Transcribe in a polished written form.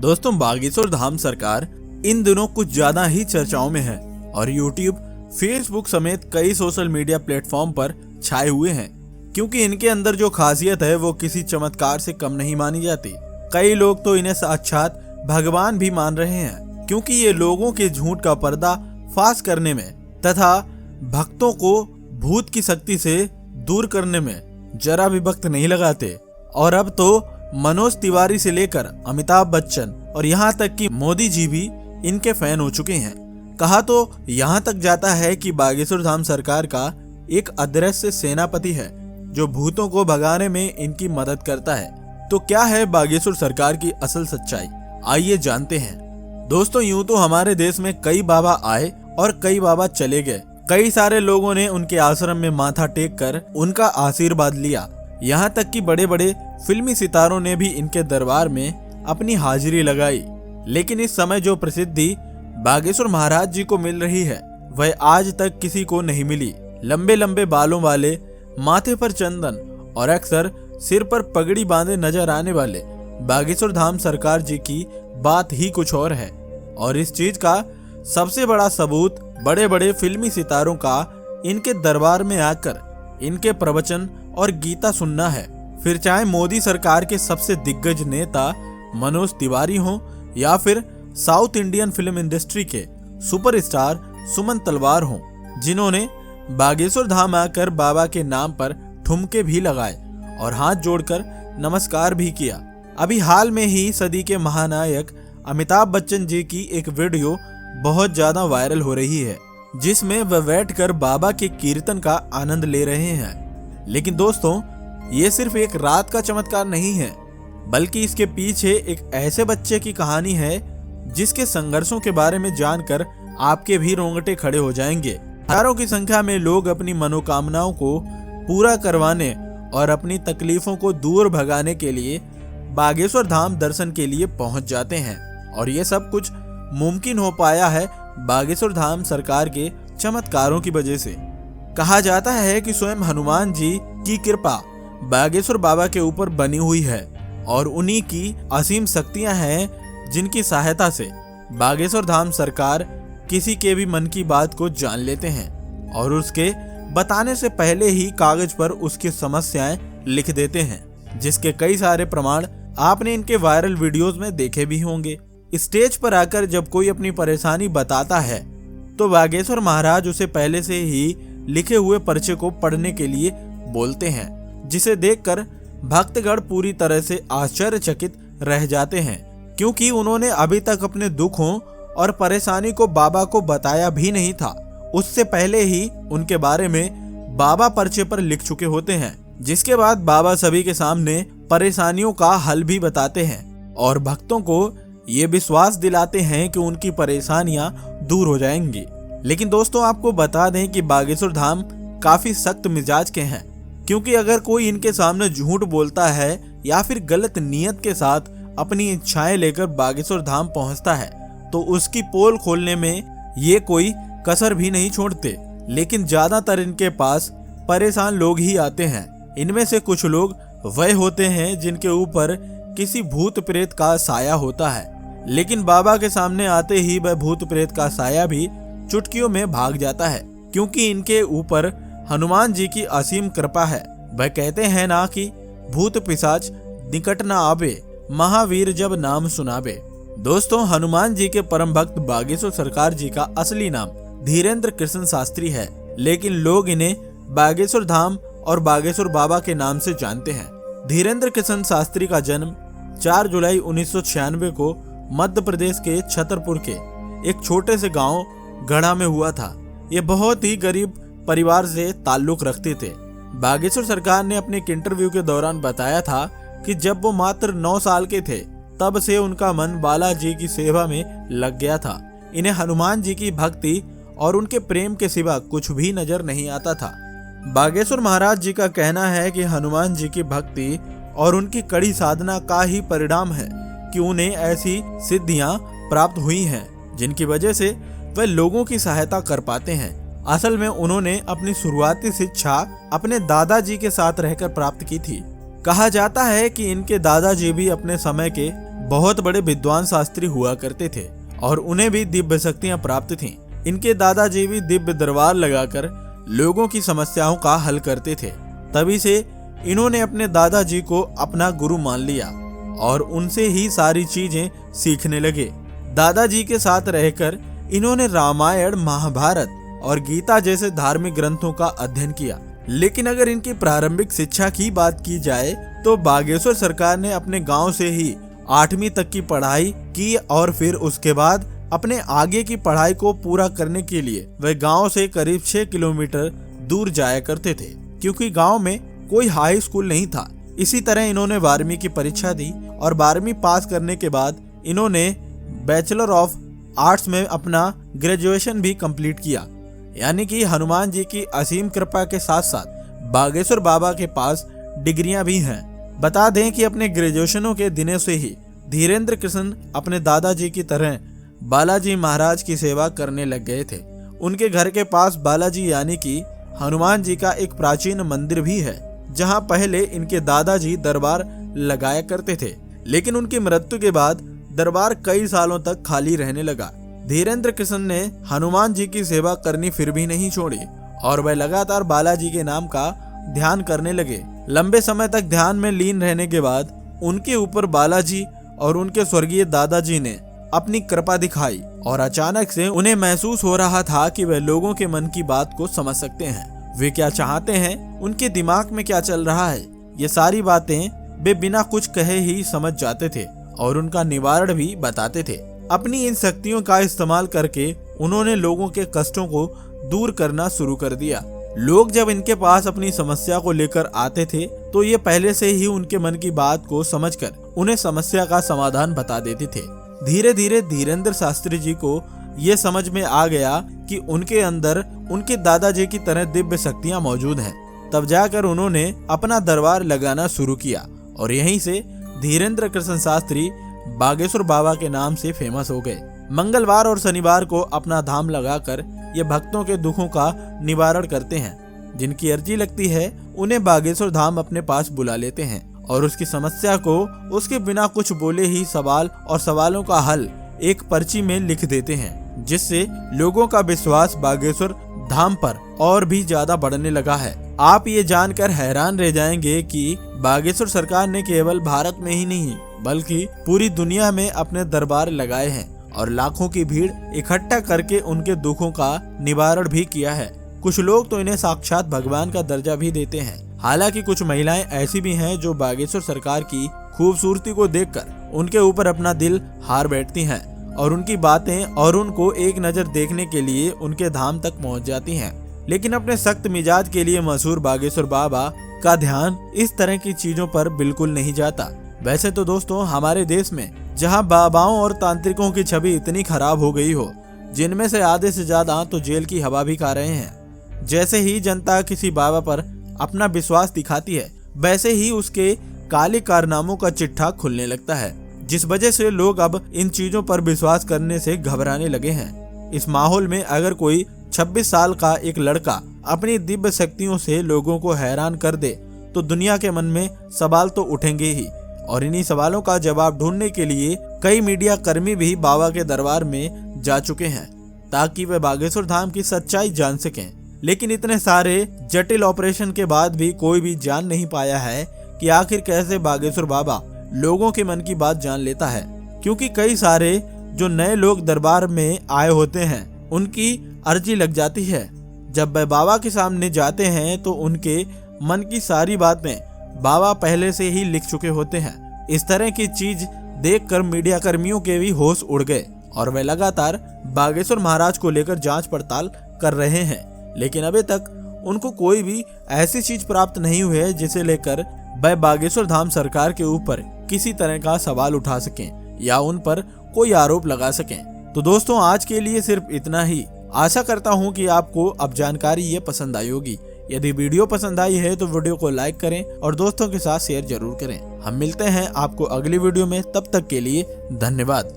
दोस्तों, बागेश्वर धाम सरकार इन दिनों कुछ ज्यादा ही चर्चाओं में है और यूट्यूब, फेसबुक समेत कई सोशल मीडिया प्लेटफॉर्म पर छाए हुए हैं, क्योंकि इनके अंदर जो खासियत है वो किसी चमत्कार से कम नहीं मानी जाती। कई लोग तो इन्हें साक्षात भगवान भी मान रहे हैं, क्योंकि ये लोगों के झूठ का पर्दा फाश करने में तथा भक्तों को भूत की शक्ति से दूर करने में जरा भी वक्त नहीं लगाते। और अब तो मनोज तिवारी से लेकर अमिताभ बच्चन और यहाँ तक कि मोदी जी भी इनके फैन हो चुके हैं। कहा तो यहाँ तक जाता है कि बागेश्वर धाम सरकार का एक अदृश्य सेनापति है जो भूतों को भगाने में इनकी मदद करता है। तो क्या है बागेश्वर सरकार की असल सच्चाई, आइए जानते हैं। दोस्तों, यूं तो हमारे देश में कई बाबा आए और कई बाबा चले गए। कई सारे लोगों ने उनके आश्रम में माथा टेक कर उनका आशीर्वाद लिया। यहाँ तक कि बड़े बड़े फिल्मी सितारों ने भी इनके दरबार में अपनी हाजिरी लगाई। लेकिन इस समय जो प्रसिद्धि बागेश्वर महाराज जी को मिल रही है वह आज तक किसी को नहीं मिली। लंबे लंबे बालों वाले, माथे पर चंदन और अक्सर सिर पर पगड़ी बांधे नजर आने वाले बागेश्वर धाम सरकार जी की बात ही कुछ और है। और इस चीज का सबसे बड़ा सबूत बड़े बड़े फिल्मी सितारों का इनके दरबार में आकर इनके प्रवचन और गीता सुनना है। फिर चाहे मोदी सरकार के सबसे दिग्गज नेता मनोज तिवारी हों या फिर साउथ इंडियन फिल्म इंडस्ट्री के सुपरस्टार सुमन तलवार हों, जिन्होंने बागेश्वर धाम आकर बाबा के नाम पर ठुमके भी लगाए और हाथ जोड़कर नमस्कार भी किया। अभी हाल में ही सदी के महानायक अमिताभ बच्चन जी की एक वीडियो बहुत ज्यादा वायरल हो रही है, जिसमें वह बैठकर बाबा के कीर्तन का आनंद ले रहे हैं। लेकिन दोस्तों, ये सिर्फ एक रात का चमत्कार नहीं है, बल्कि इसके पीछे एक ऐसे बच्चे की कहानी है जिसके संघर्षों के बारे में जानकर आपके भी रोंगटे खड़े हो जाएंगे। हजारों की संख्या में लोग अपनी मनोकामनाओं को पूरा करवाने और अपनी तकलीफों को दूर भगाने के लिए बागेश्वर धाम दर्शन के लिए पहुंच जाते हैं। और ये सब कुछ मुमकिन हो पाया है बागेश्वर धाम सरकार के चमत्कारों की वजह से। कहा जाता है कि स्वयं हनुमान जी की कृपा बागेश्वर बाबा के ऊपर बनी हुई है और उन्हीं की असीम शक्तियां हैं जिनकी सहायता से बागेश्वर धाम सरकार किसी के भी मन की बात को जान लेते हैं और उसके बताने से पहले ही कागज पर उसकी समस्याएं लिख देते हैं, जिसके कई सारे प्रमाण आपने इनके वायरल वीडियोस में देखे भी होंगे। स्टेज पर आकर जब कोई अपनी परेशानी बताता है तो बागेश्वर महाराज उसे पहले से ही लिखे हुए पर्चे को पढ़ने के लिए बोलते हैं, जिसे देखकर भक्तगण पूरी तरह से आश्चर्यचकित रह जाते हैं, क्योंकि उन्होंने अभी तक अपने दुखों और परेशानी को बाबा को बताया भी नहीं था। उससे पहले ही उनके बारे में बाबा पर्चे पर लिख चुके होते हैं, जिसके बाद बाबा सभी के सामने परेशानियों का हल भी बताते हैं और भक्तों को ये विश्वास दिलाते हैं कि उनकी परेशानियां दूर हो जाएंगी। लेकिन दोस्तों, आपको बता दें कि बागेश्वर धाम काफी सख्त मिजाज के हैं, क्योंकि अगर कोई इनके सामने झूठ बोलता है या फिर गलत नियत के साथ अपनी इच्छाएं लेकर बागेश्वर धाम पहुंचता है तो उसकी पोल खोलने में ये कोई कसर भी नहीं छोड़ते। लेकिन ज्यादातर इनके पास परेशान लोग ही आते हैं। इनमें से कुछ लोग वह होते हैं जिनके ऊपर किसी भूत प्रेत का साया होता है, लेकिन बाबा के सामने आते ही वह भूत प्रेत का साया भी चुटकियों में भाग जाता है, क्योंकि इनके ऊपर हनुमान जी की असीम कृपा है। वह कहते हैं ना कि भूत पिशाच निकट न आवे, महावीर जब नाम सुनावे। दोस्तों, हनुमान जी के परम भक्त बागेश्वर सरकार जी का असली नाम धीरेन्द्र कृष्ण शास्त्री है, लेकिन लोग इन्हें बागेश्वर धाम और बागेश्वर बाबा के नाम से जानते हैं। धीरेन्द्र कृष्ण शास्त्री का जन्म 4 जुलाई 1996 को मध्य प्रदेश के छतरपुर के एक छोटे से गांव गढ़ा में हुआ था। ये बहुत ही गरीब परिवार से ताल्लुक रखते थे। बागेश्वर सरकार ने अपने एक इंटरव्यू के दौरान बताया था कि जब वो मात्र 9 साल के थे तब से उनका मन बालाजी की सेवा में लग गया था। इन्हें हनुमान जी की भक्ति और उनके प्रेम के सिवा कुछ भी नजर नहीं आता था। बागेश्वर महाराज जी का कहना है कि हनुमान जी की भक्ति और उनकी कड़ी साधना का ही परिणाम है कि उन्हें ऐसी सिद्धियां प्राप्त हुई हैं जिनकी वजह से वे लोगों की सहायता कर पाते हैं। असल में उन्होंने अपनी शुरुआती शिक्षा अपने दादाजी के साथ रहकर प्राप्त की थी। कहा जाता है कि इनके दादाजी भी अपने समय के बहुत बड़े विद्वान शास्त्री हुआ करते थे और उन्हें भी दिव्य शक्तियां प्राप्त थीं। इनके दादाजी भी दिव्य दरबार लगाकर लोगों की समस्याओं का हल करते थे। तभी से इन्होंने अपने दादाजी को अपना गुरु मान लिया और उनसे ही सारी चीजें सीखने लगे। दादाजी के साथ रहकर इन्होंने रामायण, महाभारत और गीता जैसे धार्मिक ग्रंथों का अध्ययन किया। लेकिन अगर इनकी प्रारंभिक शिक्षा की बात की जाए तो बागेश्वर सरकार ने अपने गांव से ही 8वीं तक की पढ़ाई की और फिर उसके बाद अपने आगे की पढ़ाई को पूरा करने के लिए वे गांव से करीब 6 किलोमीटर दूर जाया करते थे, क्योंकि गांव में कोई हाई स्कूल नहीं था। इसी तरह इन्होंने 12वीं की परीक्षा दी और 12वीं पास करने के बाद इन्होंने बैचलर ऑफ आर्ट्स में अपना ग्रेजुएशन भी कंप्लीट किया। यानी कि हनुमान जी की असीम कृपा के साथ साथ बागेश्वर बाबा के पास डिग्रियां भी हैं। बता दें कि अपने ग्रेजुएशनों के दिनों से ही धीरेन्द्र कृष्ण अपने दादाजी की तरह बालाजी महाराज की सेवा करने लग गए थे। उनके घर के पास बालाजी यानी कि हनुमान जी का एक प्राचीन मंदिर भी है, जहां पहले इनके दादाजी दरबार लगाया करते थे। लेकिन उनकी मृत्यु के बाद दरबार कई सालों तक खाली रहने लगा। धीरेन्द्र कृष्ण ने हनुमान जी की सेवा करनी फिर भी नहीं छोड़ी और वह लगातार बालाजी के नाम का ध्यान करने लगे। लंबे समय तक ध्यान में लीन रहने के बाद उनके ऊपर बालाजी और उनके स्वर्गीय दादाजी ने अपनी कृपा दिखाई और अचानक से उन्हें महसूस हो रहा था कि वे लोगों के मन की बात को समझ सकते हैं। वे क्या चाहते हैं, उनके दिमाग में क्या चल रहा है, ये सारी बातें वे बिना कुछ कहे ही समझ जाते थे और उनका निवारण भी बताते थे। अपनी इन शक्तियों का इस्तेमाल करके उन्होंने लोगों के कष्टों को दूर करना शुरू कर दिया। लोग जब इनके पास अपनी समस्या को लेकर आते थे तो ये पहले से ही उनके मन की बात को समझकर उन्हें समस्या का समाधान बता देते थे। धीरे धीरे धीरेन्द्र शास्त्री जी को ये समझ में आ गया कि उनके अंदर उनके दादाजी की तरह दिव्य शक्तियां मौजूद हैं। तब जाकर उन्होंने अपना दरबार लगाना शुरू किया और यहीं से धीरेन्द्र कृष्ण शास्त्री बागेश्वर बाबा के नाम से फेमस हो गए। मंगलवार और शनिवार को अपना धाम लगाकर ये भक्तों के दुखों का निवारण करते हैं। जिनकी अर्जी लगती है उन्हें बागेश्वर धाम अपने पास बुला लेते हैं और उसकी समस्या को उसके बिना कुछ बोले ही सवाल और सवालों का हल एक पर्ची में लिख देते हैं, जिससे लोगों का विश्वास बागेश्वर धाम पर और भी ज्यादा बढ़ने लगा है। आप ये जानकर हैरान रह जाएंगे कि बागेश्वर सरकार ने केवल भारत में ही नहीं बल्कि पूरी दुनिया में अपने दरबार लगाए हैं और लाखों की भीड़ इकट्ठा करके उनके दुखों का निवारण भी किया है। कुछ लोग तो इन्हें साक्षात भगवान का दर्जा भी देते हैं। हालांकि कुछ महिलाएं ऐसी भी हैं जो बागेश्वर सरकार की खूबसूरती को देखकर उनके ऊपर अपना दिल हार बैठती हैं और उनकी बातें और उनको एक नजर देखने के लिए उनके धाम तक पहुंच जाती हैं। लेकिन अपने सख्त मिजाज के लिए मशहूर बागेश्वर बाबा का ध्यान इस तरह की चीजों पर बिल्कुल नहीं जाता। वैसे तो दोस्तों, हमारे देश में जहां बाबाओं और तांत्रिकों की छवि इतनी खराब हो गई हो, जिनमें से आधे से ज्यादा तो जेल की हवा भी खा रहे हैं। जैसे ही जनता किसी बाबा पर अपना विश्वास दिखाती है, वैसे ही उसके काले कारनामों का चिट्ठा खुलने लगता है, जिस वजह से लोग अब इन चीजों पर विश्वास करने से घबराने लगे हैं। इस माहौल में अगर कोई 26 साल का एक लड़का अपनी दिव्य शक्तियों से लोगों को हैरान कर दे तो दुनिया के मन में सवाल तो उठेंगे ही, और इन्हीं सवालों का जवाब ढूंढने के लिए कई मीडिया कर्मी भी बाबा के दरबार में जा चुके हैं ताकि वे बागेश्वर धाम की सच्चाई जान सकें। लेकिन इतने सारे जटिल ऑपरेशन के बाद भी कोई भी जान नहीं पाया है कि आखिर कैसे बागेश्वर बाबा लोगों के मन की बात जान लेता है, क्योंकि कई सारे जो नए लोग दरबार में आए होते हैं उनकी अर्जी लग जाती है। जब वे बाबा के सामने जाते हैं तो उनके मन की सारी बातें बाबा पहले से ही लिख चुके होते हैं। इस तरह की चीज देखकर मीडिया कर्मियों के भी होश उड़ गए और वे लगातार बागेश्वर महाराज को लेकर जांच पड़ताल कर रहे हैं, लेकिन अभी तक उनको कोई भी ऐसी चीज प्राप्त नहीं हुई है जिसे लेकर वह बागेश्वर धाम सरकार के ऊपर किसी तरह का सवाल उठा सकें या उन पर कोई आरोप लगा सकें। तो दोस्तों, आज के लिए सिर्फ इतना ही। आशा करता हूं कि आपको अब जानकारी ये पसंद आई होगी। यदि वीडियो पसंद आई है तो वीडियो को लाइक करें और दोस्तों के साथ शेयर जरूर करें। हम मिलते हैं आपको अगली वीडियो में, तब तक के लिए धन्यवाद।